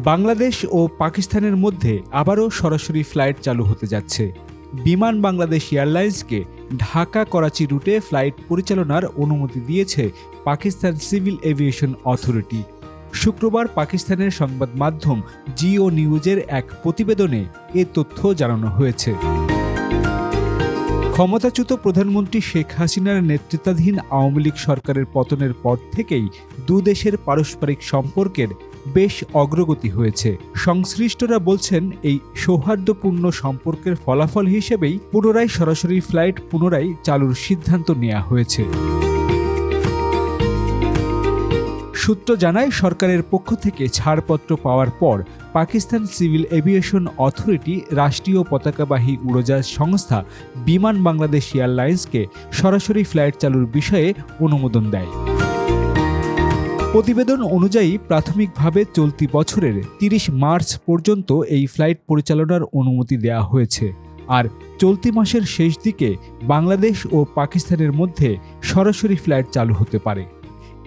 বাংলাদেশ ও পাকিস্তানের মধ্যে আবারও সরাসরি ফ্লাইট চালু হতে যাচ্ছে। বিমান বাংলাদেশ এয়ারলাইন্সকে ঢাকা করাচি রুটে ফ্লাইট পরিচালনার অনুমতি দিয়েছে পাকিস্তান সিভিল এভিয়েশন অথরিটি। শুক্রবার পাকিস্তানের সংবাদ মাধ্যম জিও নিউজের এক প্রতিবেদনে এ তথ্য জানানো হয়েছে। ক্ষমতাচ্যুত প্রধানমন্ত্রী শেখ হাসিনার নেতৃত্বাধীন আওয়ামী লীগ সরকারের পতনের পর থেকেই দুদেশের পারস্পরিক সম্পর্কের বেশ অগ্রগতি হয়েছে। সংশ্লিষ্টরা বলছেন, এই সৌহার্দ্যপূর্ণ সম্পর্কের ফলাফল হিসেবেই পুনরায় সরাসরি ফ্লাইট পুনরায় চালুর সিদ্ধান্ত নেওয়া হয়েছে। সূত্র জানায়, সরকারের পক্ষ থেকে ছাড়পত্র পাওয়ার পর পাকিস্তান সিভিল এভিয়েশন অথরিটি রাষ্ট্রীয় পতাকাবাহী উড়োজাহাজ সংস্থা বিমান বাংলাদেশ এয়ারলাইন্সকে সরাসরি ফ্লাইট চালুর বিষয়ে অনুমোদন দেয়। প্রতিবেদন অনুযায়ী প্রাথমিকভাবে চলতি বছরের ৩০ মার্চ পর্যন্ত এই ফ্লাইট পরিচালনার অনুমতি দেওয়া হয়েছে। আর চলতি মাসের শেষ দিকে বাংলাদেশ ও পাকিস্তানের মধ্যে সরাসরি ফ্লাইট চালু হতে পারে।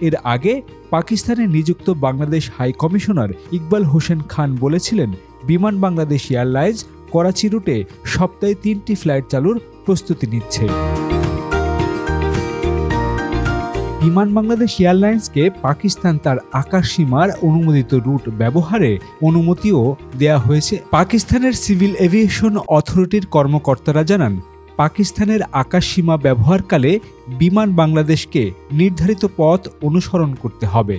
এর আগে পাকিস্তানে নিযুক্ত বাংলাদেশ হাই কমিশনার ইকবাল হোসেন খান বলেছিলেন, বিমান বাংলাদেশ এয়ারলাইন্স করাচি রুটে সপ্তাহে ৩টি ফ্লাইট চালুর প্রস্তুতি নিচ্ছে। বিমান বাংলাদেশ এয়ারলাইন্সকে পাকিস্তান তার আকাশসীমার অনুমোদিত রুট ব্যবহারে অনুমতিও দেয়া হয়েছে। পাকিস্তানের সিভিল এভিয়েশন অথরিটির কর্মকর্তারা জানান, পাকিস্তানের আকাশসীমা ব্যবহারকালে বিমান বাংলাদেশকে নির্ধারিত পথ অনুসরণ করতে হবে।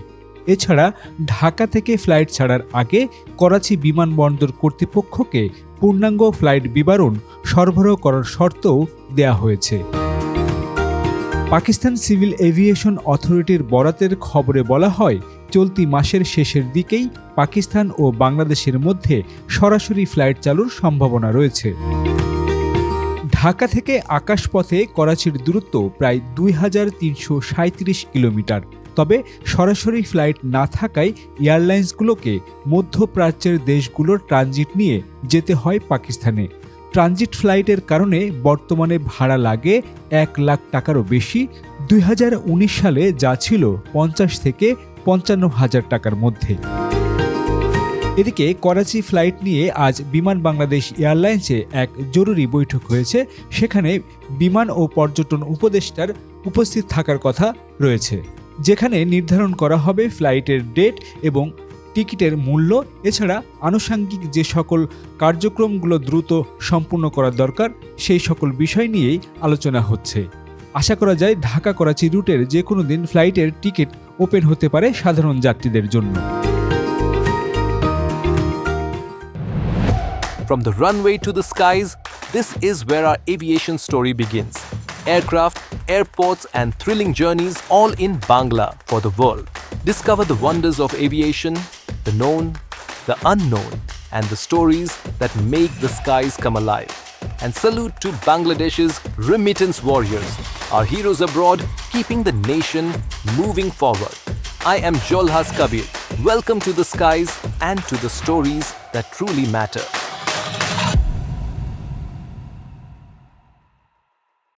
এছাড়া ঢাকা থেকে ফ্লাইট ছাড়ার আগে করাচি বিমানবন্দর কর্তৃপক্ষকে পূর্ণাঙ্গ ফ্লাইট বিবরণ সরবরাহ করার শর্তও দেয়া হয়েছে। পাকিস্তান সিভিল এভিয়েশন অথরিটির বরাতের খবরে বলা হয়, চলতি মাসের শেষের দিকেই পাকিস্তান ও বাংলাদেশের মধ্যে সরাসরি ফ্লাইট চালুর সম্ভাবনা রয়েছে। ঢাকা থেকে আকাশপথে করাচির দূরত্ব প্রায় ২,৩৩৭ কিলোমিটার। তবে সরাসরি ফ্লাইট না থাকায় এয়ারলাইন্সগুলোকে মধ্যপ্রাচ্যের দেশগুলোর ট্রানজিট নিয়ে যেতে হয় পাকিস্তানে। ট্রানজিট ফ্লাইটের কারণে বর্তমানে ভাড়া লাগে ১ লাখ টাকারও বেশি। ২০১৯ সালে যা ছিল ৫০ থেকে ৫৫ হাজার টাকার মধ্যে। এদিকে করাচি ফ্লাইট নিয়ে আজ বিমান বাংলাদেশ এয়ারলাইন্সে এক জরুরি বৈঠক হয়েছে। সেখানে বিমান ও পর্যটন উপদেষ্টার উপস্থিত থাকার কথা রয়েছে, যেখানে নির্ধারণ করা হবে ফ্লাইটের ডেট এবং টিকিটের মূল্য। এছাড়া আনুষঙ্গিক যে সকল কার্যক্রমগুলো দ্রুত সম্পূর্ণ করা দরকার সেই সকল বিষয় নিয়েই আলোচনা হচ্ছে। আশা করা যায় ঢাকা করাচি রুটের যে কোনো দিন ফ্লাইটের টিকিট ওপেন হতে পারে সাধারণ যাত্রীদের জন্য। From the runway to the skies, this is where our aviation story begins. Aircraft, airports, and thrilling journeys all in Bangla for the world. Discover the wonders of aviation, the known, the unknown, and the stories that make the skies come alive. And salute to Bangladesh's remittance warriors, our heroes abroad, keeping the nation moving forward. I am Jolhas Kabir. Welcome to the skies and to the stories that truly matter.